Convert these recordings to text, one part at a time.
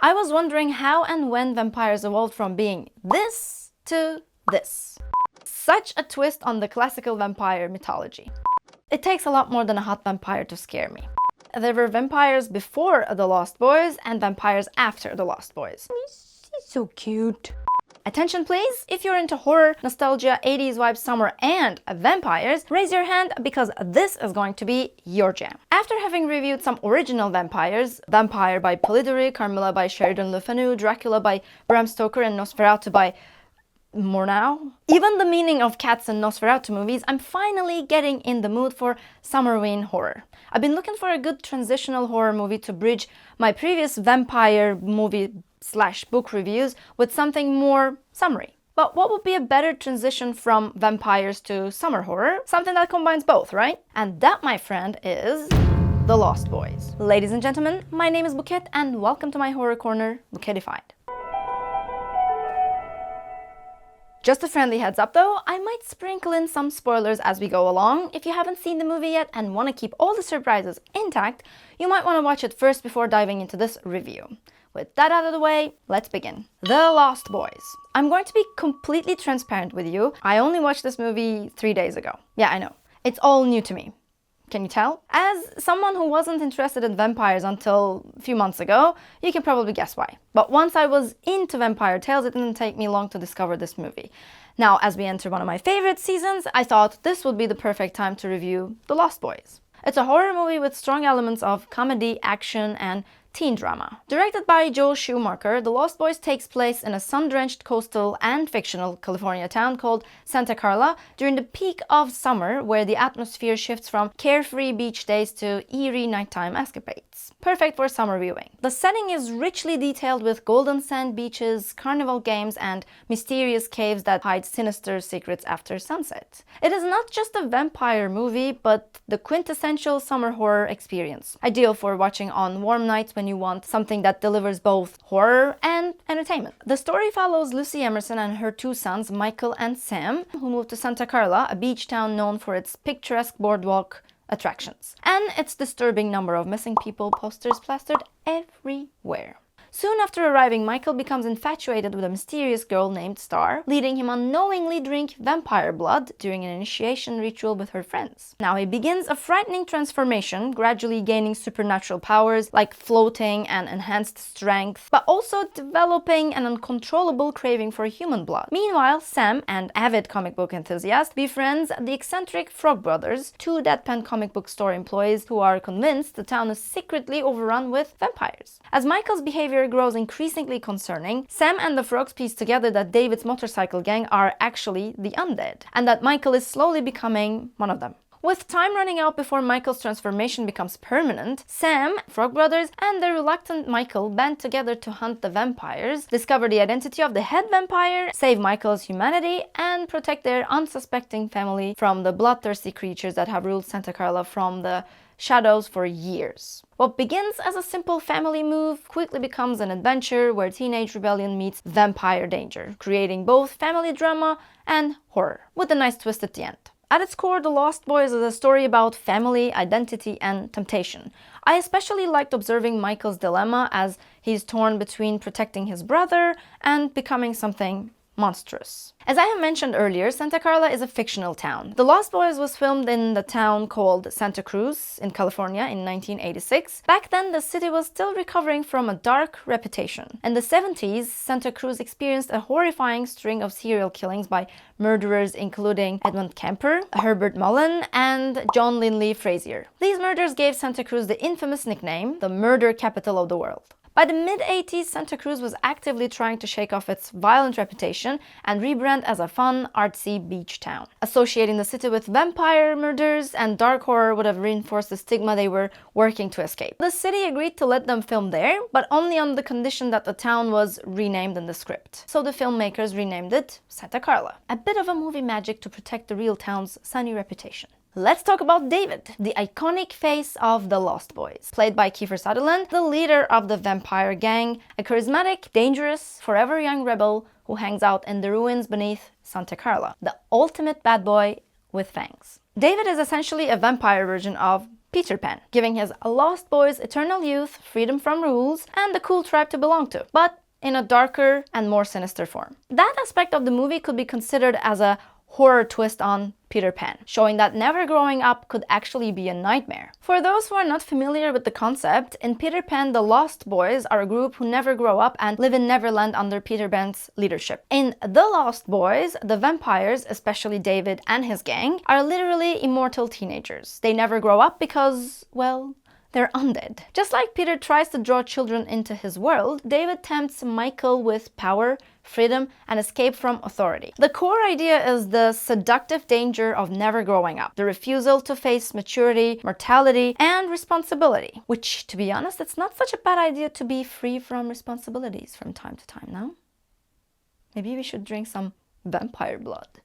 I was wondering how and when vampires evolved from being this to this. Such a twist on the classical vampire mythology. It takes a lot more than a hot vampire to scare me. There were vampires before The Lost Boys and vampires after The Lost Boys. He's so cute. Attention please, if you're into horror, nostalgia, 80s vibes, summer and vampires, raise your hand because this is going to be your jam. After having reviewed some original vampires, Vampire by Polidori, Carmilla by Sheridan Le Fanu, Dracula by Bram Stoker and Nosferatu by Murnau, even the meaning of cats and Nosferatu movies, I'm finally getting in the mood for Summerween horror. I've been looking for a good transitional horror movie to bridge my previous vampire movie / book reviews with something more summery. But what would be a better transition from vampires to summer horror? Something that combines both, right? And that, my friend, is The Lost Boys. Ladies and gentlemen, my name is Bouquet and welcome to my horror corner, Bouquetified. Just a friendly heads up though, I might sprinkle in some spoilers as we go along. If you haven't seen the movie yet and want to keep all the surprises intact, you might want to watch it first before diving into this review. With that out of the way, let's begin. The Lost Boys. I'm going to be completely transparent with you. I only watched this movie 3 days ago. Yeah, I know. It's all new to me. Can you tell? As someone who wasn't interested in vampires until a few months ago, you can probably guess why. But once I was into vampire tales, it didn't take me long to discover this movie. Now, as we enter one of my favorite seasons, I thought this would be the perfect time to review The Lost Boys. It's a horror movie with strong elements of comedy, action, and teen drama. Directed by Joel Schumacher, The Lost Boys takes place in a sun-drenched coastal and fictional California town called Santa Carla during the peak of summer, where the atmosphere shifts from carefree beach days to eerie nighttime escapades. Perfect for summer viewing. The setting is richly detailed with golden sand beaches, carnival games, and mysterious caves that hide sinister secrets after sunset. It is not just a vampire movie, but the quintessential summer horror experience. Ideal for watching on warm nights when you want something that delivers both horror and entertainment. The story follows Lucy Emerson and her 2 sons, Michael and Sam, who moved to Santa Carla, a beach town known for its picturesque boardwalk attractions, and its disturbing number of missing people posters plastered everywhere. Soon after arriving, Michael becomes infatuated with a mysterious girl named Star, leading him unknowingly drink vampire blood during an initiation ritual with her friends. Now he begins a frightening transformation, gradually gaining supernatural powers like floating and enhanced strength, but also developing an uncontrollable craving for human blood. Meanwhile, Sam, an avid comic book enthusiast, befriends the eccentric Frog Brothers, 2 deadpan comic book store employees who are convinced the town is secretly overrun with vampires. As Michael's behavior grows increasingly concerning, Sam and the Frogs piece together that David's motorcycle gang are actually the undead, and that Michael is slowly becoming one of them. With time running out before Michael's transformation becomes permanent, Sam, Frog Brothers, and the reluctant Michael band together to hunt the vampires, discover the identity of the head vampire, save Michael's humanity, and protect their unsuspecting family from the bloodthirsty creatures that have ruled Santa Carla from the shadows for years. What begins as a simple family move quickly becomes an adventure where teenage rebellion meets vampire danger, creating both family drama and horror, with a nice twist at the end. At its core, The Lost Boys is a story about family, identity, and temptation. I especially liked observing Michael's dilemma as he's torn between protecting his brother and becoming something monstrous. As I have mentioned earlier, Santa Carla is a fictional town. The Lost Boys was filmed in the town called Santa Cruz in California in 1986. Back then, the city was still recovering from a dark reputation. In the 70s, Santa Cruz experienced a horrifying string of serial killings by murderers including Edmund Kemper, Herbert Mullen, and John Linley Frazier. These murders gave Santa Cruz the infamous nickname, the murder capital of the world. By the mid-80s, Santa Cruz was actively trying to shake off its violent reputation and rebrand as a fun, artsy beach town. Associating the city with vampire murders and dark horror would have reinforced the stigma they were working to escape. The city agreed to let them film there, but only on the condition that the town was renamed in the script. So the filmmakers renamed it Santa Carla. A bit of a movie magic to protect the real town's sunny reputation. Let's talk about David, the iconic face of The Lost Boys. Played by Kiefer Sutherland, the leader of the vampire gang, a charismatic, dangerous, forever young rebel who hangs out in the ruins beneath Santa Carla. The ultimate bad boy with fangs. David is essentially a vampire version of Peter Pan, giving his lost boys eternal youth, freedom from rules, and a cool tribe to belong to, but in a darker and more sinister form. That aspect of the movie could be considered as a horror twist on Peter Pan, showing that never growing up could actually be a nightmare. For those who are not familiar with the concept, in Peter Pan, the Lost Boys are a group who never grow up and live in Neverland under Peter Pan's leadership. In The Lost Boys, the vampires, especially David and his gang, are literally immortal teenagers. They never grow up because, well, they're undead. Just like Peter tries to draw children into his world, David tempts Michael with power, freedom, and escape from authority. The core idea is the seductive danger of never growing up, the refusal to face maturity, mortality, and responsibility. Which, to be honest, it's not such a bad idea to be free from responsibilities from time to time, no? Maybe we should drink some vampire blood.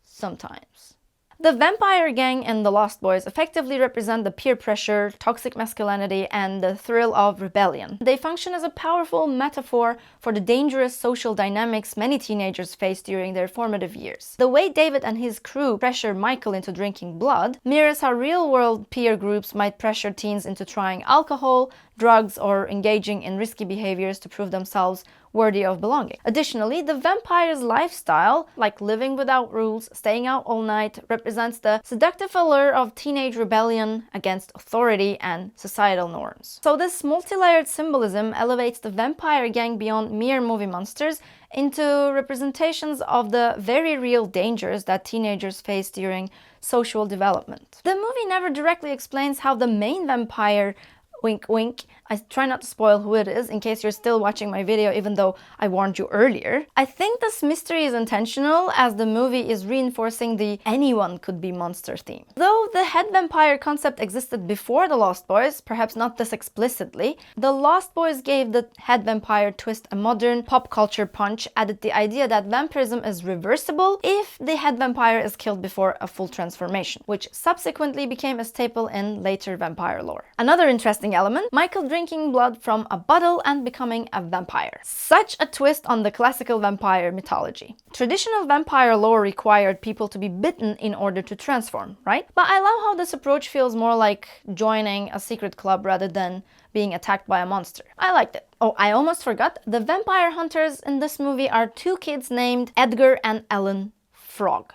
Sometimes. The vampire gang in The Lost Boys effectively represent the peer pressure, toxic masculinity, and the thrill of rebellion. They function as a powerful metaphor for the dangerous social dynamics many teenagers face during their formative years. The way David and his crew pressure Michael into drinking blood mirrors how real-world peer groups might pressure teens into trying alcohol, drugs, or engaging in risky behaviors to prove themselves worthy of belonging. Additionally, the vampire's lifestyle, like living without rules, staying out all night, represents the seductive allure of teenage rebellion against authority and societal norms. So this multi-layered symbolism elevates the vampire gang beyond mere movie monsters into representations of the very real dangers that teenagers face during social development. The movie never directly explains how the main vampire, wink wink, I try not to spoil who it is in case you're still watching my video even though I warned you earlier. I think this mystery is intentional as the movie is reinforcing the anyone could be monster theme. Though the head vampire concept existed before The Lost Boys, perhaps not this explicitly, The Lost Boys gave the head vampire twist a modern pop culture punch, added the idea that vampirism is reversible if the head vampire is killed before a full transformation, which subsequently became a staple in later vampire lore. Another interesting element, Michael drinking blood from a bottle and becoming a vampire. Such a twist on the classical vampire mythology. Traditional vampire lore required people to be bitten in order to transform, right? But I love how this approach feels more like joining a secret club rather than being attacked by a monster. I liked it. Oh, I almost forgot. The vampire hunters in this movie are two kids named Edgar and Ellen Frog.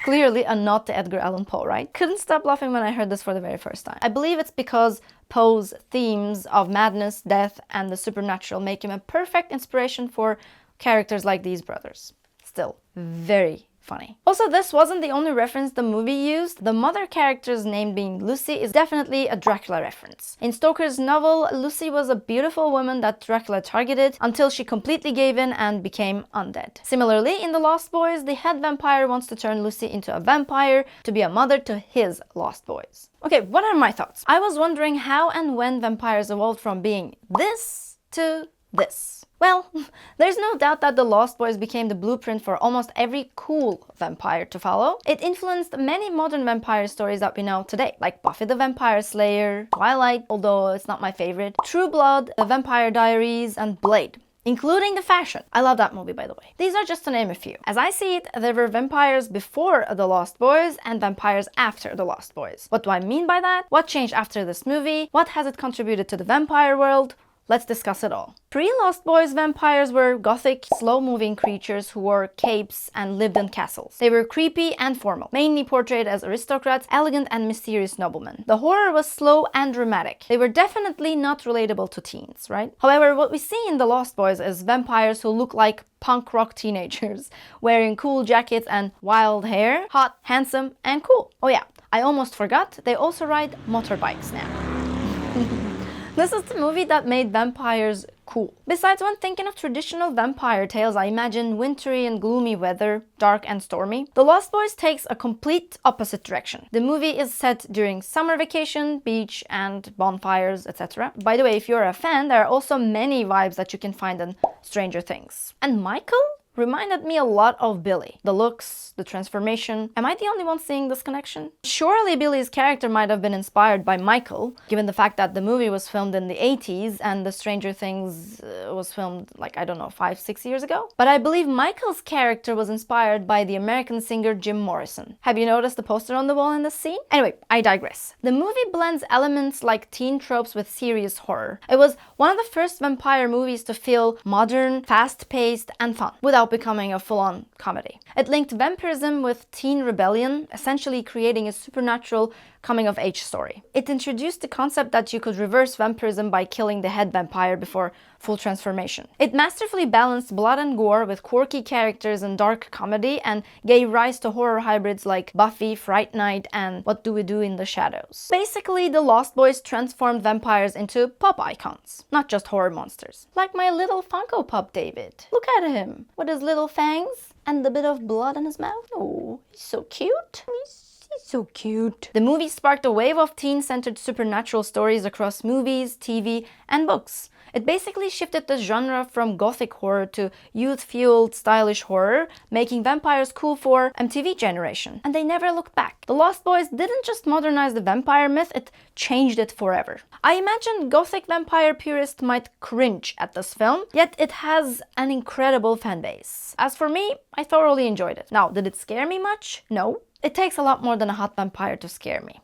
Clearly a nod to Edgar Allan Poe, right? Couldn't stop laughing when I heard this for the very first time. I believe it's because Poe's themes of madness, death, and the supernatural make him a perfect inspiration for characters like these brothers. Still, very funny. Also, this wasn't the only reference the movie used. The mother character's name being Lucy is definitely a Dracula reference. In Stoker's novel, Lucy was a beautiful woman that Dracula targeted until she completely gave in and became undead. Similarly, in The Lost Boys, the head vampire wants to turn Lucy into a vampire to be a mother to his lost boys. Okay, what are my thoughts? I was wondering how and when vampires evolved from being this to this. Well, there's no doubt that The Lost Boys became the blueprint for almost every cool vampire to follow. It influenced many modern vampire stories that we know today, like Buffy the Vampire Slayer, Twilight, although it's not my favorite, True Blood, The Vampire Diaries, and Blade, including the fashion. I love that movie, by the way. These are just to name a few. As I see it, there were vampires before The Lost Boys and vampires after The Lost Boys. What do I mean by that? What changed after this movie? What has it contributed to the vampire world? Let's discuss it all. Pre-Lost Boys vampires were gothic, slow-moving creatures who wore capes and lived in castles. They were creepy and formal, mainly portrayed as aristocrats, elegant and mysterious noblemen. The horror was slow and dramatic. They were definitely not relatable to teens, right? However, what we see in The Lost Boys is vampires who look like punk rock teenagers, wearing cool jackets and wild hair, hot, handsome, and cool. Oh yeah, I almost forgot, they also ride motorbikes now. This is the movie that made vampires cool. Besides, when thinking of traditional vampire tales, I imagine wintry and gloomy weather, dark and stormy. The Lost Boys takes a complete opposite direction. The movie is set during summer vacation, beach and bonfires, etc. By the way, if you're a fan, there are also many vibes that you can find in Stranger Things. And Michael? reminded me a lot of Billy. The looks, the transformation. Am I the only one seeing this connection? Surely Billy's character might have been inspired by Michael, given the fact that the movie was filmed in the 80s and the Stranger Things was filmed like, I don't know, 5-6 years ago. But I believe Michael's character was inspired by the American singer Jim Morrison. Have you noticed the poster on the wall in this scene? Anyway, I digress. The movie blends elements like teen tropes with serious horror. It was one of the first vampire movies to feel modern, fast-paced, and fun, without becoming a full-on comedy. It linked vampirism with teen rebellion, essentially creating a supernatural coming-of-age story. It introduced the concept that you could reverse vampirism by killing the head vampire before full transformation. It masterfully balanced blood and gore with quirky characters and dark comedy, and gave rise to horror hybrids like Buffy, Fright Night, and What Do We Do in the Shadows. Basically, the Lost Boys transformed vampires into pop icons, not just horror monsters. Like my little Funko Pop David. Look at him, with his little fangs and a bit of blood in his mouth. Oh, he's so cute. He's so cute. The movie sparked a wave of teen-centered supernatural stories across movies, TV, and books. It basically shifted the genre from gothic horror to youth-fueled, stylish horror, making vampires cool for MTV generation. And they never looked back. The Lost Boys didn't just modernize the vampire myth, it changed it forever. I imagine gothic vampire purists might cringe at this film, yet it has an incredible fan base. As for me, I thoroughly enjoyed it. Now, did it scare me much? No. It takes a lot more than a hot vampire to scare me.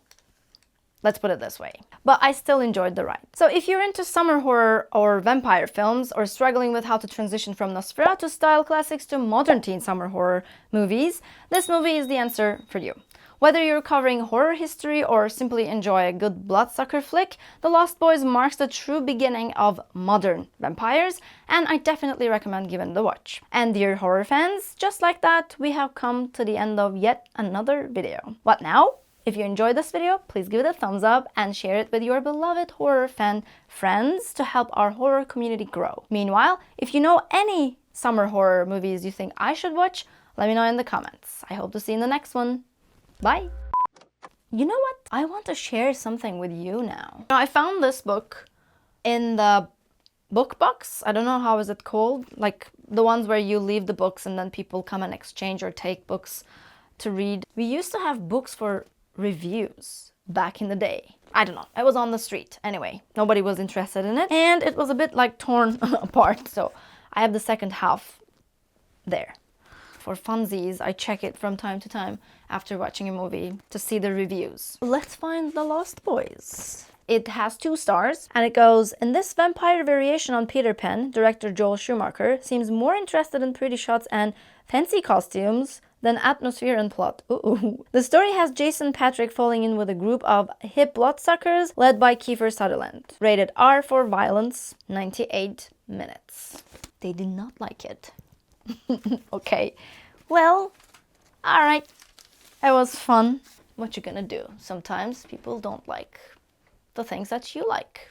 Let's put it this way. But I still enjoyed the ride. So if you're into summer horror or vampire films, or struggling with how to transition from Nosferatu style classics to modern teen summer horror movies, this movie is the answer for you. Whether you're covering horror history or simply enjoy a good bloodsucker flick, The Lost Boys marks the true beginning of modern vampires, and I definitely recommend giving it a watch. And dear horror fans, just like that, we have come to the end of yet another video. What now? If you enjoyed this video, please give it a thumbs up and share it with your beloved horror fan friends to help our horror community grow. Meanwhile, if you know any summer horror movies you think I should watch, let me know in the comments. I hope to see you in the next one. Bye! You know what? I want to share something with you now. I found this book in the book box. I don't know how is it called. Like the ones where you leave the books and then people come and exchange or take books to read. We used to have books for reviews back in the day. I don't know. It was on the street. Anyway, nobody was interested in it. And it was a bit like torn apart. So I have the second half there. For funsies, I check it from time to time after watching a movie to see the reviews. Let's find The Lost Boys. It has 2 stars and it goes, in this vampire variation on Peter Pan, director Joel Schumacher seems more interested in pretty shots and fancy costumes than atmosphere and plot. Ooh. The story has Jason Patrick falling in with a group of hip bloodsuckers led by Kiefer Sutherland. Rated R for violence, 98 minutes. They did not like it. Okay, well, alright, it was fun. What you gonna do? Sometimes people don't like the things that you like,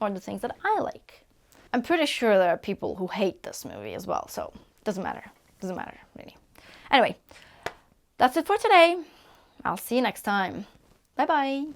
or the things that I like. I'm pretty sure there are people who hate this movie as well, so doesn't matter really. Anyway, that's it for today. I'll see you next time. Bye bye.